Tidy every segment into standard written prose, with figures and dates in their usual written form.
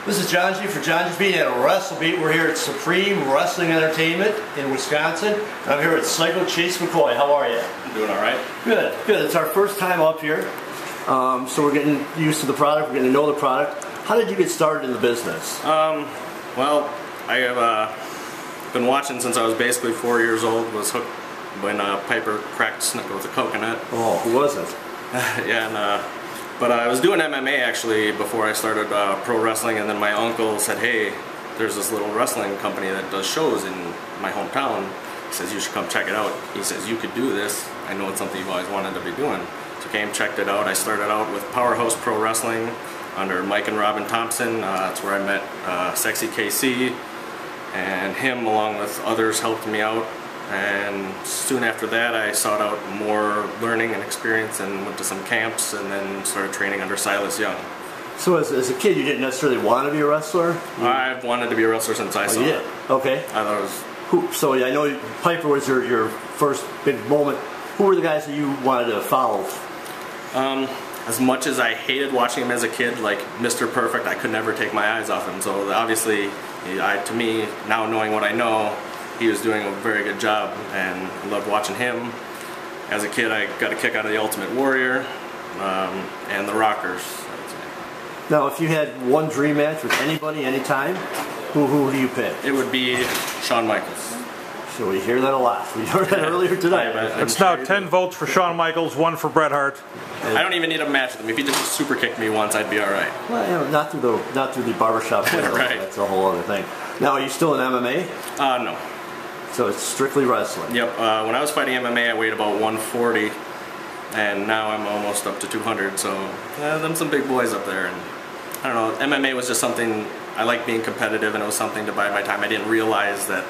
This is Johngy for Johnny Beat at Wrestle Beat. We're here at Supreme Wrestling Entertainment in Wisconsin. I'm here with Psycho Chase McCoy. How are you? I'm doing all right. Good, good. It's our first time up here, so we're getting used to the product. We're getting to know the product. How did you get started in the business? Well, I have been watching since I was basically 4 years old. Was hooked when Piper cracked Snuka with a coconut. Oh, who wasn't? Yeah, but I was doing MMA actually before I started pro wrestling, and then my uncle said, hey, there's this little wrestling company that does shows in my hometown. He says, you should come check it out. He says, you could do this. I know it's something you've always wanted to be doing. So came, checked it out. I started out with Powerhouse Pro Wrestling under Mike and Robin Thompson. That's where I met Sexy KC, and him along with others helped me out. And soon after that I sought out more learning and experience and went to some camps and then started training under Silas Young. So as a kid you didn't necessarily want to be a wrestler? I've wanted to be a wrestler since I saw it. Okay. I thought it was... So I know Piper was your first big moment. Who were the guys that you wanted to follow? As much as I hated watching him as a kid, like Mr. Perfect, I could never take my eyes off him. So obviously, to me, now knowing what I know, he was doing a very good job, and I loved watching him. As a kid, I got a kick out of the Ultimate Warrior and the Rockers, I would say. Now, if you had one dream match with anybody, anytime, who do you pick? It would be Shawn Michaels. So we hear that a lot. We heard that earlier tonight. It's now 10 votes for Shawn Michaels, 1 for Bret Hart. I don't even need a match with him. If he just super kicked me once, I'd be all right. Well, you know, not through the barbershop window. Right. That's a whole other thing. Now, are you still in MMA? No. So it's strictly wrestling. Yep. When I was fighting MMA, I weighed about 140, and now I'm almost up to 200. So them some big boys up there. And I don't know. MMA was just something I like being competitive, and it was something to bide my time. I didn't realize that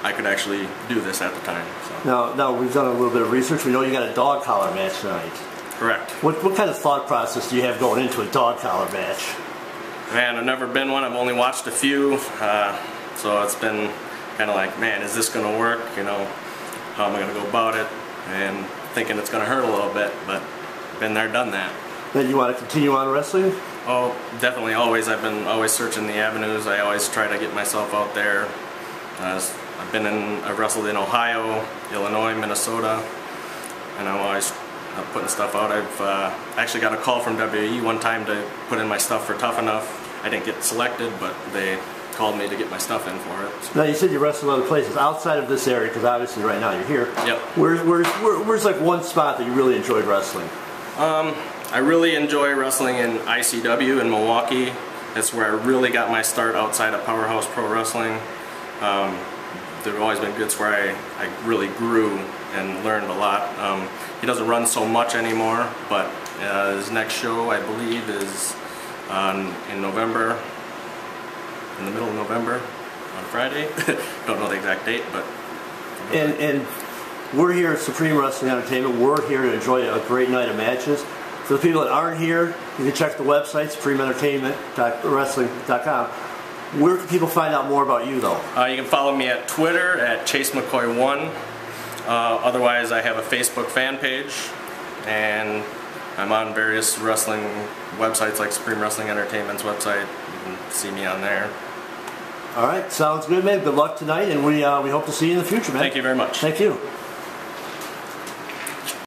I could actually do this at the time. So. Now we've done a little bit of research. We know you got a dog collar match tonight. Correct. What kind of thought process do you have going into a dog collar match? Man, I've never been one. I've only watched a few, so it's been kind of like, man, is this going to work? You know, how am I going to go about it? And thinking it's going to hurt a little bit, but been there, done that. Then you want to continue on wrestling? Oh, definitely, always. I've been always searching the avenues. I always try to get myself out there. I've wrestled in Ohio, Illinois, Minnesota, and I'm always putting stuff out. I've actually got a call from WWE one time to put in my stuff for Tough Enough. I didn't get selected, but they called me to get my stuff in for it. So. Now you said you wrestled other places outside of this area, because obviously right now you're here. Yep. Where's like one spot that you really enjoyed wrestling? I really enjoy wrestling in ICW in Milwaukee. That's where I really got my start outside of Powerhouse Pro Wrestling. There have always been good where I really grew and learned a lot. He doesn't run so much anymore, but his next show, I believe, is in November, in the middle of November, on Friday. Don't know the exact date, but... And we're here at Supreme Wrestling Entertainment. We're here to enjoy a great night of matches. For the people that aren't here, you can check the website, supremeentertainment.wrestling.com. Where can people find out more about you, though? You can follow me at Twitter at ChaseMcCoy1. Otherwise, I have a Facebook fan page, and I'm on various wrestling websites like Supreme Wrestling Entertainment's website. You can see me on there. All right, sounds good, man. Good luck tonight, and we hope to see you in the future, man. Thank you very much. Thank you.